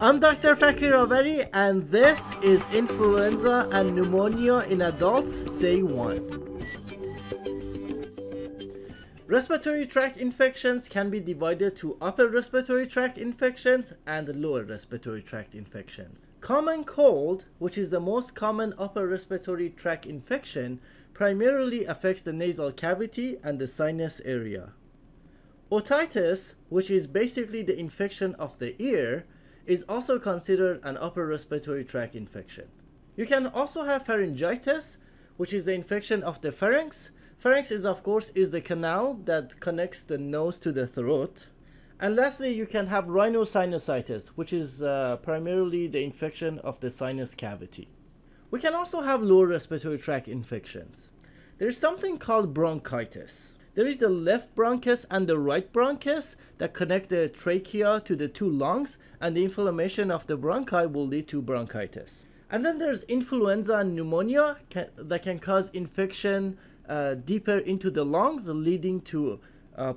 I'm Dr. Fakir Averi, and this is Influenza and Pneumonia in Adults, Day 1. Respiratory tract infections can be divided to upper respiratory tract infections and lower respiratory tract infections. Common cold, which is the most common upper respiratory tract infection, primarily affects the nasal cavity and the sinus area. Otitis, which is basically the infection of the ear, is also considered an upper respiratory tract infection. You can also have pharyngitis, which is the infection of the pharynx. Pharynx is, of course, the canal that connects the nose to the throat. And lastly, you can have rhinosinusitis, which is primarily the infection of the sinus cavity. We can also have lower respiratory tract infections. There is something called bronchitis. There is the left bronchus and the right bronchus that connect the trachea to the two lungs, and the inflammation of the bronchi will lead to bronchitis. And then there's influenza and pneumonia that can cause infection deeper into the lungs, leading to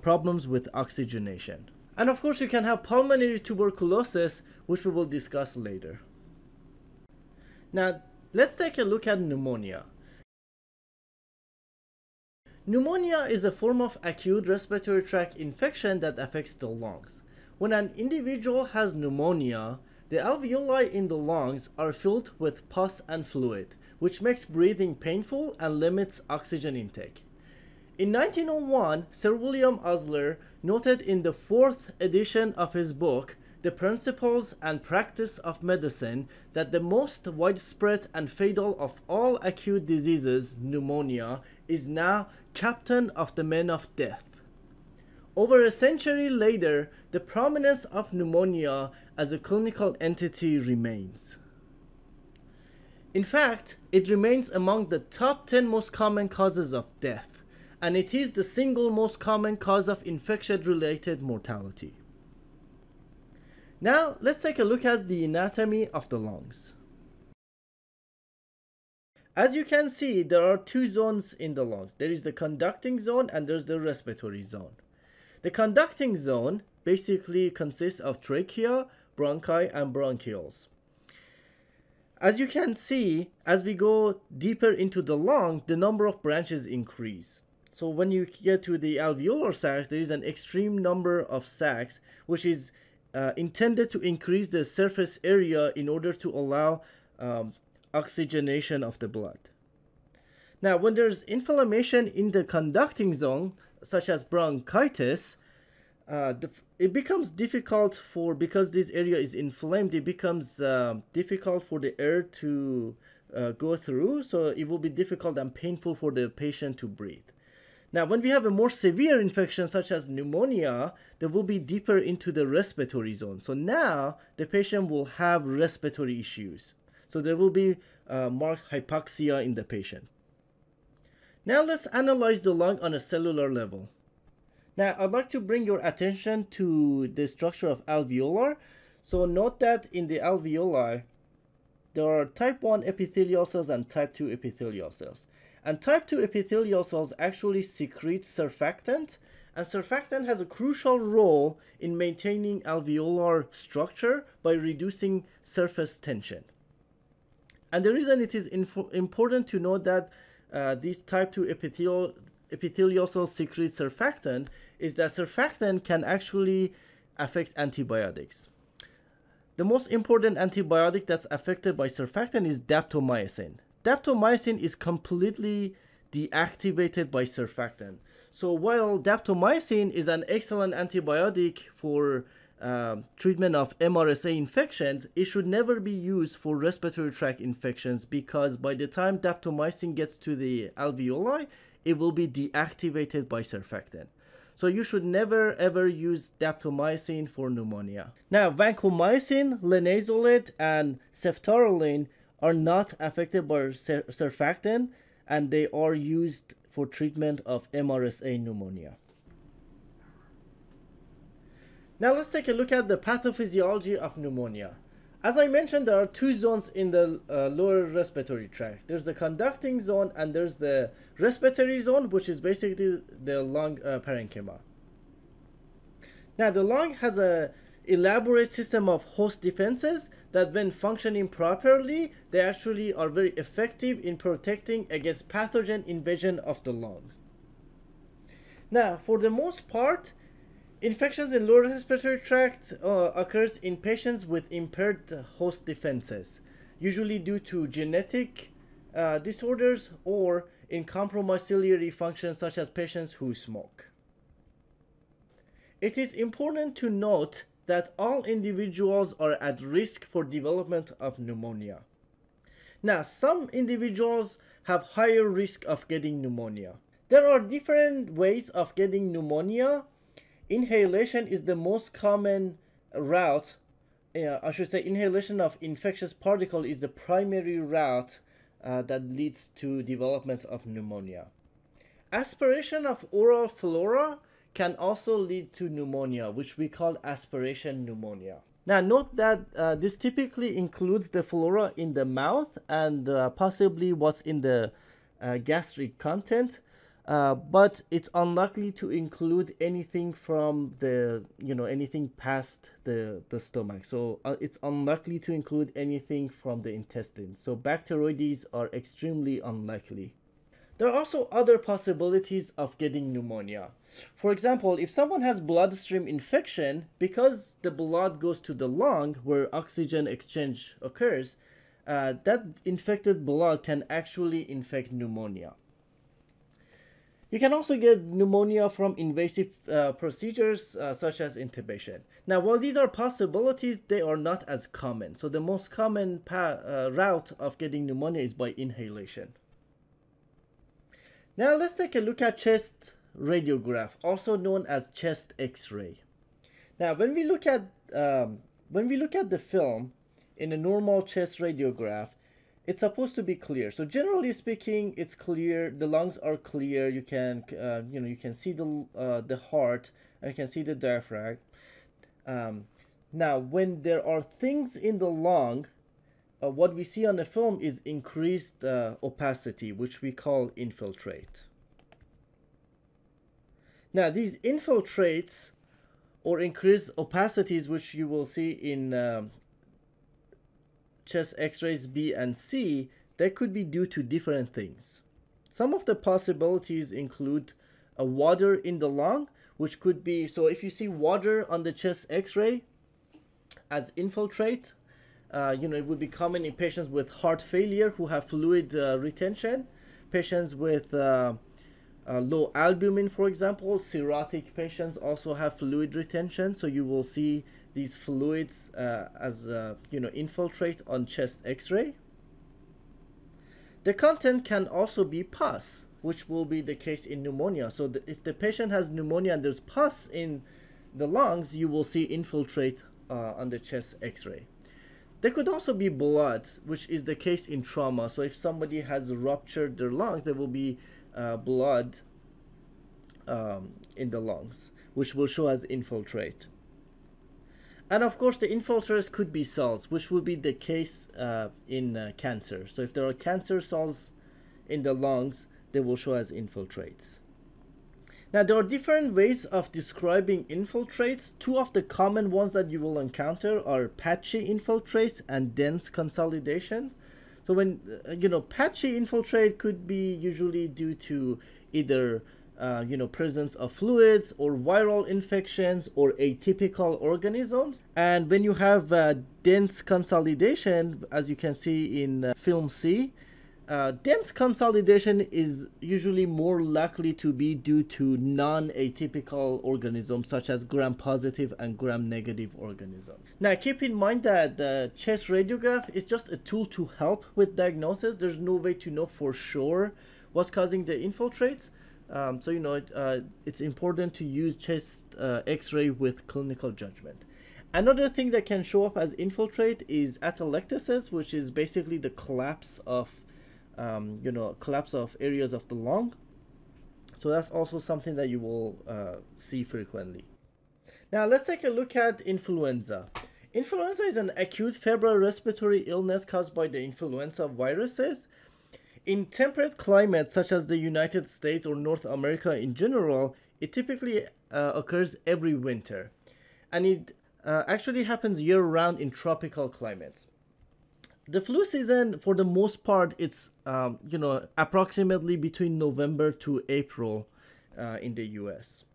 problems with oxygenation. And of course, you can have pulmonary tuberculosis, which we will discuss later. Now, let's take a look at pneumonia. Pneumonia is a form of acute respiratory tract infection that affects the lungs. When an individual has pneumonia, the alveoli in the lungs are filled with pus and fluid, which makes breathing painful and limits oxygen intake. In 1901, Sir William Osler noted in the 4th edition of his book, The Principles and Practice of Medicine, that the most widespread and fatal of all acute diseases, pneumonia, is now captain of the men of death. Over a century later, the prominence of pneumonia as a clinical entity remains. In fact, it remains among the top 10 most common causes of death, and it is the single most common cause of infection-related mortality. Now, let's take a look at the anatomy of the lungs. As you can see, there are two zones in the lungs. There is the conducting zone and there's the respiratory zone. The conducting zone basically consists of trachea, bronchi, and bronchioles. As you can see, as we go deeper into the lung, the number of branches increase. So when you get to the alveolar sacs, there is an extreme number of sacs, which is intended to increase the surface area in order to allow oxygenation of the blood. Now, when there's inflammation in the conducting zone, such as bronchitis, it becomes difficult because this area is inflamed, it becomes difficult for the air to go through, so it will be difficult and painful for the patient to breathe. Now, when we have a more severe infection, such as pneumonia, there will be deeper into the respiratory zone. So now, the patient will have respiratory issues. So there will be marked hypoxia in the patient. Now, let's analyze the lung on a cellular level. Now, I'd like to bring your attention to the structure of alveolar. So note that in the alveoli, there are type 1 epithelial cells and type 2 epithelial cells. And type 2 epithelial cells actually secrete surfactant, and surfactant has a crucial role in maintaining alveolar structure by reducing surface tension. And the reason it is important to know that these type 2 epithelial cells secrete surfactant is that surfactant can actually affect antibiotics. The most important antibiotic that's affected by surfactant is daptomycin. Daptomycin is completely deactivated by surfactant. So while daptomycin is an excellent antibiotic for treatment of MRSA infections, it should never be used for respiratory tract infections, because by the time daptomycin gets to the alveoli, it will be deactivated by surfactant. So you should never ever use daptomycin for pneumonia. Now, vancomycin, linezolid, and ceftaroline are not affected by surfactant, and they are used for treatment of MRSA pneumonia. Now let's take a look at the pathophysiology of pneumonia. As I mentioned, there are two zones in the lower respiratory tract. There's the conducting zone and there's the respiratory zone, which is basically the lung parenchyma. Now the lung has a elaborate system of host defenses that when functioning properly, they actually are very effective in protecting against pathogen invasion of the lungs. Now, for the most part, infections in lower respiratory tract occurs in patients with impaired host defenses, usually due to genetic disorders or in compromised ciliary function such as patients who smoke. It is important to note that all individuals are at risk for development of pneumonia. Now, some individuals have higher risk of getting pneumonia. There are different ways of getting pneumonia. Inhalation is the most common route. Inhalation of infectious particle is the primary route that leads to development of pneumonia. Aspiration of oral flora can also lead to pneumonia, which we call aspiration pneumonia. Now note that this typically includes the flora in the mouth and possibly what's in the gastric content, but it's unlikely to include anything from the, anything past the stomach. So it's unlikely to include anything from the intestine. So bacteroides are extremely unlikely. There are also other possibilities of getting pneumonia. For example, if someone has bloodstream infection, because the blood goes to the lung where oxygen exchange occurs, that infected blood can actually infect pneumonia. You can also get pneumonia from invasive procedures such as intubation. Now, while these are possibilities, they are not as common. So the most common route of getting pneumonia is by inhalation. Now let's take a look at chest radiograph, also known as chest X-ray. Now, when we look at the film in a normal chest radiograph, it's supposed to be clear. So generally speaking, it's clear. The lungs are clear. You can you can see the heart and you can see the diaphragm. Now, when there are things in the lung, what we see on the film is increased opacity, which we call infiltrate. Now, these infiltrates or increased opacities, which you will see in chest X-rays B and C, they could be due to different things. Some of the possibilities include a water in the lung, which could be, so if you see water on the chest X-ray as infiltrate, it would be common in patients with heart failure who have fluid retention, patients with low albumin, for example. Cirrhotic patients also have fluid retention, so you will see these fluids as infiltrate on chest X-ray. The content can also be pus, which will be the case in pneumonia. So if the patient has pneumonia and there's pus in the lungs, you will see infiltrate on the chest X-ray. There could also be blood, which is the case in trauma. So if somebody has ruptured their lungs, there will be blood in the lungs, which will show as infiltrate. And of course, the infiltrates could be cells, which will be the case in cancer. So if there are cancer cells in the lungs, they will show as infiltrates. Now, there are different ways of describing infiltrates. Two of the common ones that you will encounter are patchy infiltrates and dense consolidation. So when, patchy infiltrate could be usually due to either, presence of fluids or viral infections or atypical organisms. And when you have dense consolidation, as you can see in film C, dense consolidation is usually more likely to be due to non-atypical organisms such as gram-positive and gram-negative organisms. Now, keep in mind that the chest radiograph is just a tool to help with diagnosis. There's no way to know for sure what's causing the infiltrates. It's important to use chest X-ray with clinical judgment. Another thing that can show up as infiltrate is atelectasis, which is basically the collapse of collapse of areas of the lung. So that's also something that you will see frequently. Now let's take a look at influenza. Influenza is an acute febrile respiratory illness caused by the influenza viruses. In temperate climates such as the United States or North America in general, it typically occurs every winter. And it actually happens year-round in tropical climates. The flu season, for the most part, it's approximately between November to April in the US.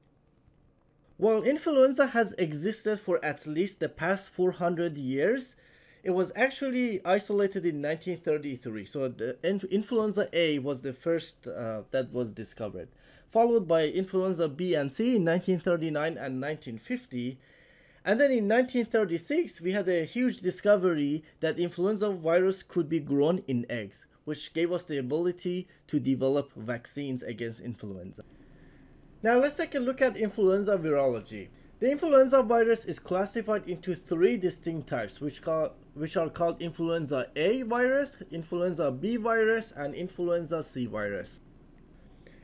While influenza has existed for at least the past 400 years, it was actually isolated in 1933. So the influenza A was the first that was discovered, followed by influenza B and C in 1939 and 1950. And then in 1936, we had a huge discovery that influenza virus could be grown in eggs, which gave us the ability to develop vaccines against influenza. Now let's take a look at influenza virology. The influenza virus is classified into three distinct types, which are called influenza A virus, influenza B virus, and influenza C virus.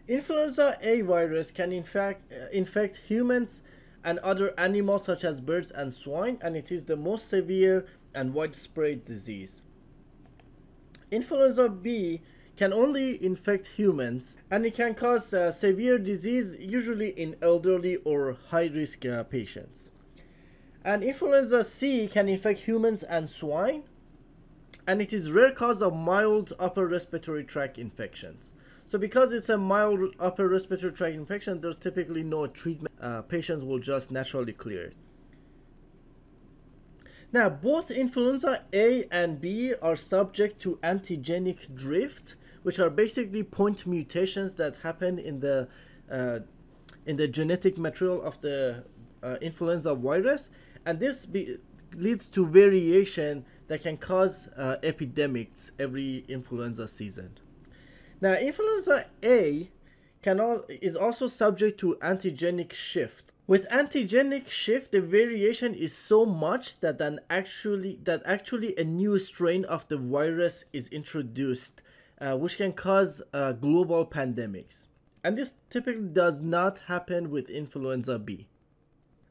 Influenza A virus can infect humans and other animals such as birds and swine, and it is the most severe and widespread disease. Influenza B can only infect humans, and it can cause severe disease, usually in elderly or high-risk patients. And influenza C can infect humans and swine, and it is rare cause of mild upper respiratory tract infections. So because it's a mild upper respiratory tract infection, there's typically no treatment. Patients will just naturally clear it. Now, both influenza A and B are subject to antigenic drift, which are basically point mutations that happen in the genetic material of the influenza virus, and this leads to variation that can cause epidemics every influenza season. Now, influenza A is also subject to antigenic shift. With antigenic shift, the variation is so much that actually a new strain of the virus is introduced, which can cause global pandemics. And this typically does not happen with influenza B.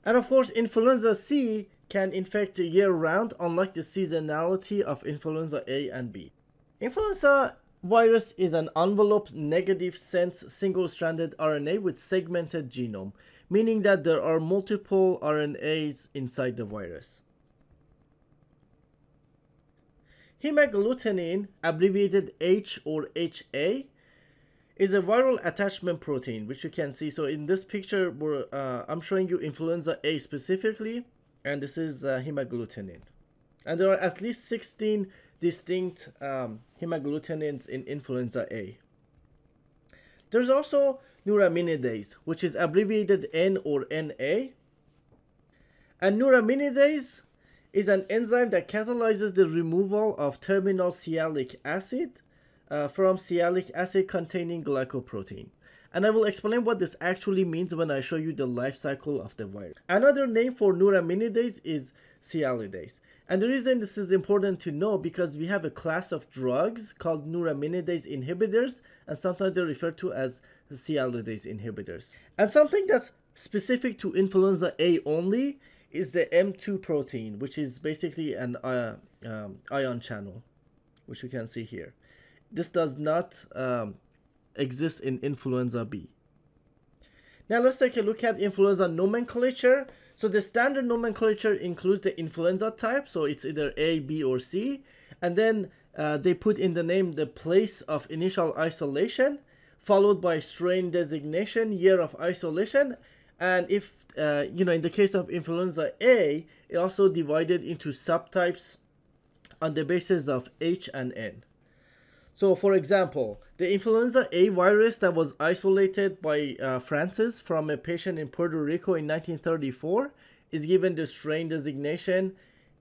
And of course, influenza C can infect year-round, unlike the seasonality of influenza A and B. Influenza virus is an enveloped negative sense single-stranded RNA with segmented genome, meaning that there are multiple RNAs inside the virus. Hemagglutinin, abbreviated H or HA, is a viral attachment protein, which you can see. So in this picture, I'm showing you influenza A specifically, and this is hemagglutinin. And there are at least 16 distinct hemagglutinins in influenza A. There's also neuraminidase, which is abbreviated N or NA. And neuraminidase is an enzyme that catalyzes the removal of terminal sialic acid from sialic acid containing glycoprotein. And I will explain what this actually means when I show you the life cycle of the virus. Another name for neuraminidase is sialidase. And the reason this is important to know, because we have a class of drugs called neuraminidase inhibitors, and sometimes they're referred to as sialidase inhibitors. And something that's specific to influenza A only is the M2 protein, which is basically an ion channel, which you can see here. This does not exist in influenza B. Now let's take a look at influenza nomenclature. So the standard nomenclature includes the influenza type, so it's either A, B, or C, and then they put in the name the place of initial isolation, followed by strain designation, year of isolation, and if in the case of influenza A, it also divided into subtypes on the basis of H and N. So for example, the influenza A virus that was isolated by Francis from a patient in Puerto Rico in 1934 is given the strain designation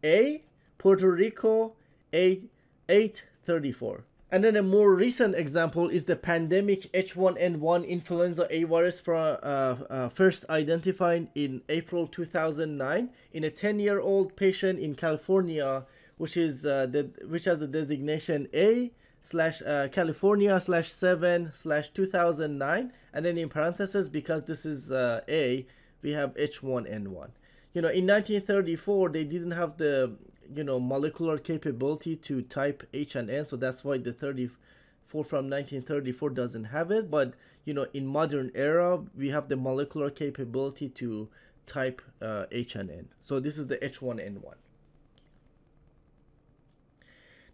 A, Puerto Rico, 834. And then a more recent example is the pandemic H1N1 influenza A virus first identified in April 2009 in a 10-year-old patient in California, which has the designation A/California/7/2009, and then in parentheses, because this is A, we have H1N1. in 1934 they didn't have the molecular capability to type H and N, so that's why the 34 from 1934 doesn't have it. But in modern era we have the molecular capability to type H and N. So this is the H1N1.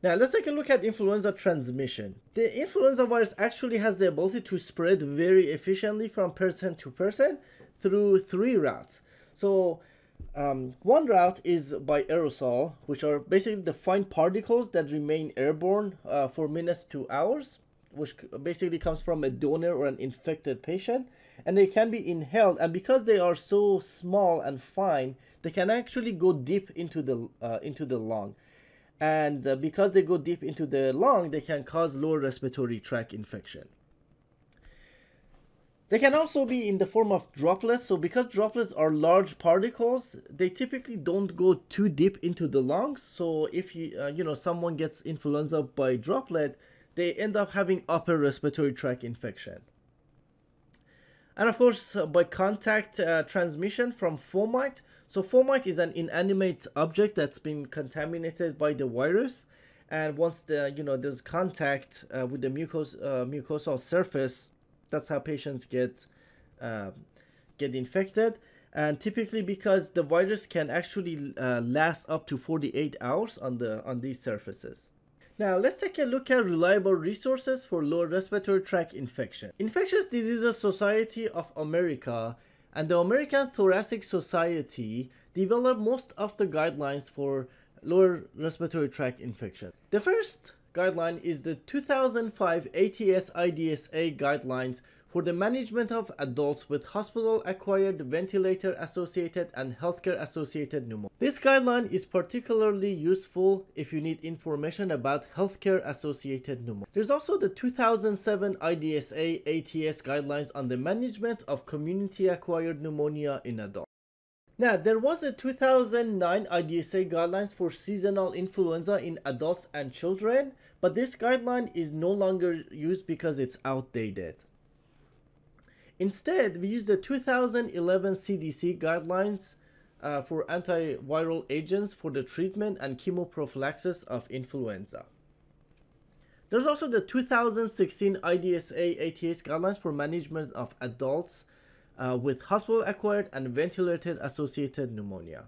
Now let's take a look at influenza transmission. The influenza virus actually has the ability to spread very efficiently from person to person through 3 routes. So one route is by aerosol, which are basically the fine particles that remain airborne for minutes to hours, which basically comes from a donor or an infected patient, and they can be inhaled. And because they are so small and fine, they can actually go deep into the lung. And because they go deep into the lung, they can cause lower respiratory tract infection. They can also be in the form of droplets. So because droplets are large particles, they typically don't go too deep into the lungs. So if someone gets influenza by droplet, they end up having upper respiratory tract infection. And of course, by contact transmission from fomite. So fomite is an inanimate object that's been contaminated by the virus, and once there's contact with the mucosal surface, that's how patients get infected. And typically because the virus can actually last up to 48 hours on these surfaces. Now let's take a look at reliable resources for lower respiratory tract infection. Infectious Diseases Society of America and the American Thoracic Society developed most of the guidelines for lower respiratory tract infection. The first guideline is the 2005 ATS-IDSA guidelines for the management of adults with hospital-acquired ventilator-associated and healthcare-associated pneumonia. This guideline is particularly useful if you need information about healthcare-associated pneumonia. There's also the 2007 IDSA ATS guidelines on the management of community-acquired pneumonia in adults. Now, there was a 2009 IDSA guidelines for seasonal influenza in adults and children, but this guideline is no longer used because it's outdated. Instead, we use the 2011 CDC guidelines for antiviral agents for the treatment and chemoprophylaxis of influenza. There's also the 2016 IDSA ATS guidelines for management of adults with hospital-acquired and ventilator-associated pneumonia.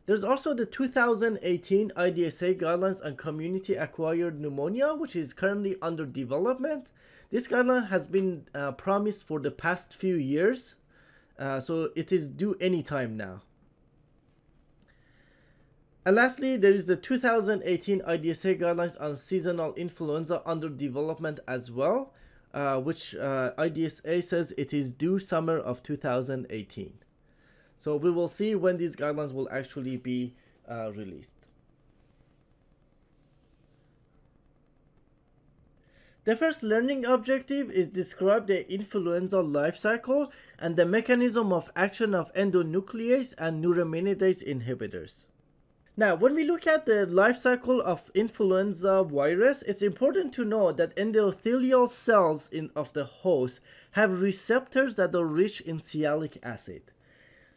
There's also the 2018 IDSA guidelines on community-acquired pneumonia, which is currently under development. This guideline has been promised for the past few years, so it is due anytime now. And lastly, there is the 2018 IDSA guidelines on seasonal influenza under development as well, which IDSA says it is due summer of 2018. So we will see when these guidelines will actually be released. The first learning objective is describe the influenza life cycle and the mechanism of action of endonuclease and neuraminidase inhibitors. Now, when we look at the life cycle of influenza virus, it's important to know that endothelial cells of the host have receptors that are rich in sialic acid.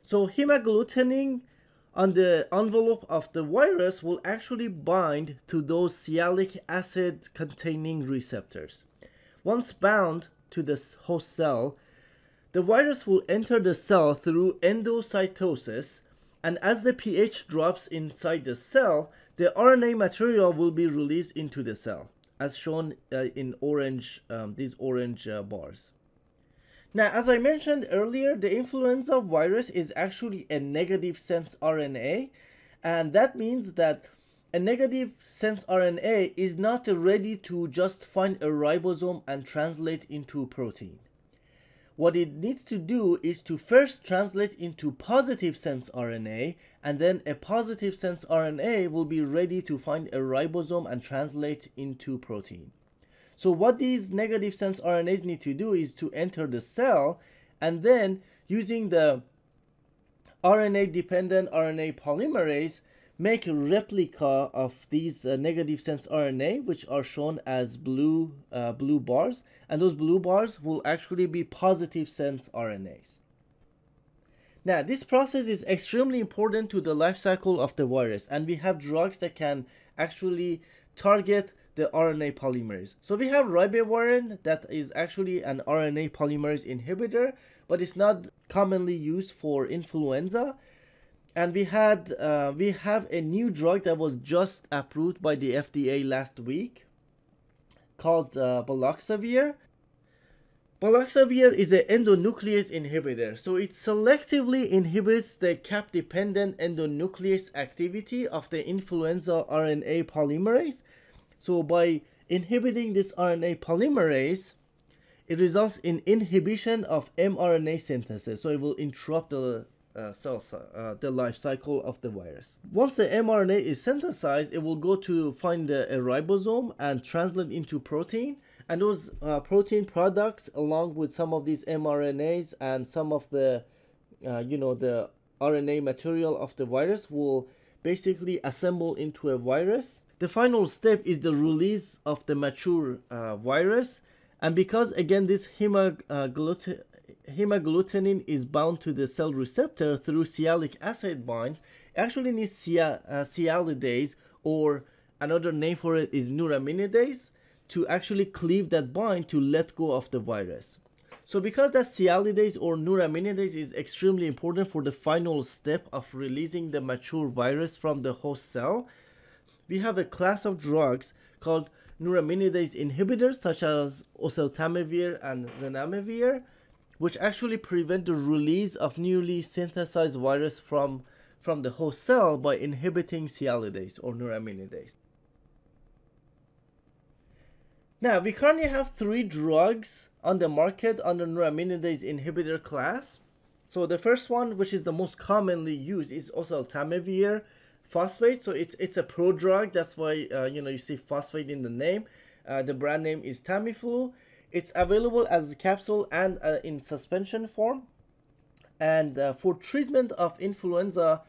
So hemagglutinin on the envelope of the virus will actually bind to those sialic acid containing receptors. Once bound to the host cell, the virus will enter the cell through endocytosis, and as the pH drops inside the cell, the RNA material will be released into the cell, as shown in orange, these orange bars. Now, as I mentioned earlier, the influenza virus is actually a negative sense RNA, and that means that a negative sense RNA is not ready to just find a ribosome and translate into protein. What it needs to do is to first translate into positive sense RNA, and then a positive sense RNA will be ready to find a ribosome and translate into protein. So what these negative sense RNAs need to do is to enter the cell, and then using the RNA-dependent RNA polymerase, make a replica of these negative sense RNA, which are shown as blue bars, and those blue bars will actually be positive sense RNAs. Now, this process is extremely important to the life cycle of the virus, and we have drugs that can actually target the RNA polymerase. So we have ribavirin, that is actually an RNA polymerase inhibitor, but it's not commonly used for influenza. And we have a new drug that was just approved by the FDA last week called baloxavir. Baloxavir is an endonuclease inhibitor, so it selectively inhibits the cap-dependent endonuclease activity of the influenza RNA polymerase. So by inhibiting this RNA polymerase, it results in inhibition of mRNA synthesis, so it will interrupt the the life cycle of the virus. Once the mRNA is synthesized, it will go to find a ribosome and translate into protein. And those protein products, along with some of these mRNAs and some of the, the RNA material of the virus, will basically assemble into a virus. The final step is the release of the mature virus. And because, again, this hemagglutinin is bound to the cell receptor through sialic acid binds, it actually needs sialidase, or another name for it is neuraminidase, to actually cleave that bind to let go of the virus. So because that sialidase or neuraminidase is extremely important for the final step of releasing the mature virus from the host cell, we have a class of drugs called neuraminidase inhibitors such as oseltamivir and zanamivir, which actually prevent the release of newly synthesized virus from the host cell by inhibiting sialidase or neuraminidase. Now, we currently have 3 drugs on the market under neuraminidase inhibitor class. So the first one, which is the most commonly used, is oseltamivir phosphate. So it's a prodrug. That's why you see phosphate in the name. The brand name is Tamiflu. It's available as a capsule and in suspension form. And for treatment of influenza,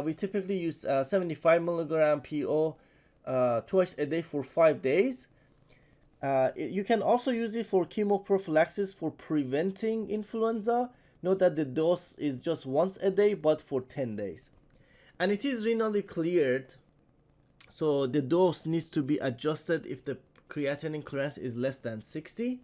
we typically use 75 milligram PO twice a day for 5 days. You can also use it for chemoprophylaxis for preventing influenza. Note that the dose is just once a day, but for 10 days. And it is renally cleared, so the dose needs to be adjusted if the creatinine clearance is less than 60.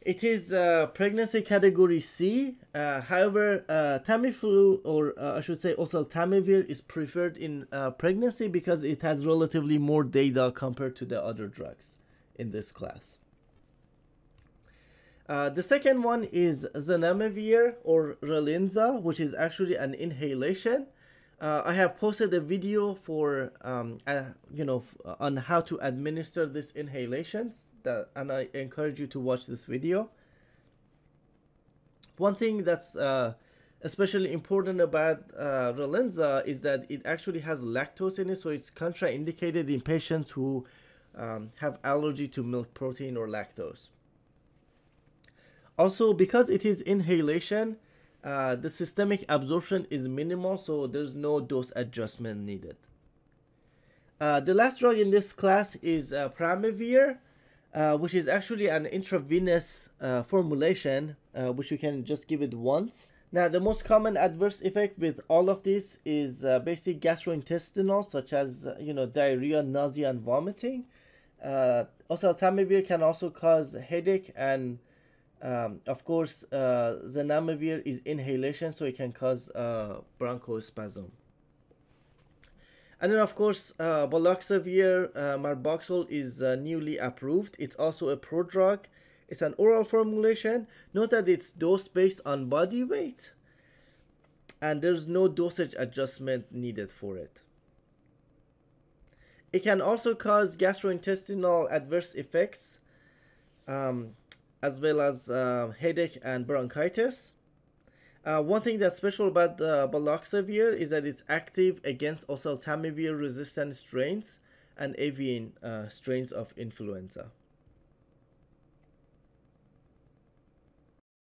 It is pregnancy category C. However, Tamiflu, or I should say oseltamivir, is preferred in pregnancy because it has relatively more data compared to the other drugs in this class. The second one is zanamivir or Relinza, which is actually an inhalation. I have posted a video for on how to administer this inhalations, and I encourage you to watch this video. One thing that's especially important about Relinza is that it actually has lactose in it, so it's contraindicated in patients who have allergy to milk protein or lactose. Also, because it is inhalation, the systemic absorption is minimal, so there's no dose adjustment needed. The last drug in this class is Pramivir, which is actually an intravenous formulation, which you can just give it once. Now, the most common adverse effect with all of these is basic gastrointestinal, such as diarrhea, nausea, and vomiting. Oseltamivir can also cause headache, and of course, zanamivir is inhalation, so it can cause bronchospasm. And then, of course, baloxavir marboxil is newly approved. It's also a prodrug. It's an oral formulation. Note that it's dosed based on body weight, and there's no dosage adjustment needed for it. It can also cause gastrointestinal adverse effects, as well as headache and bronchitis. One thing that's special about baloxavir is that it's active against oseltamivir resistant strains and avian strains of influenza.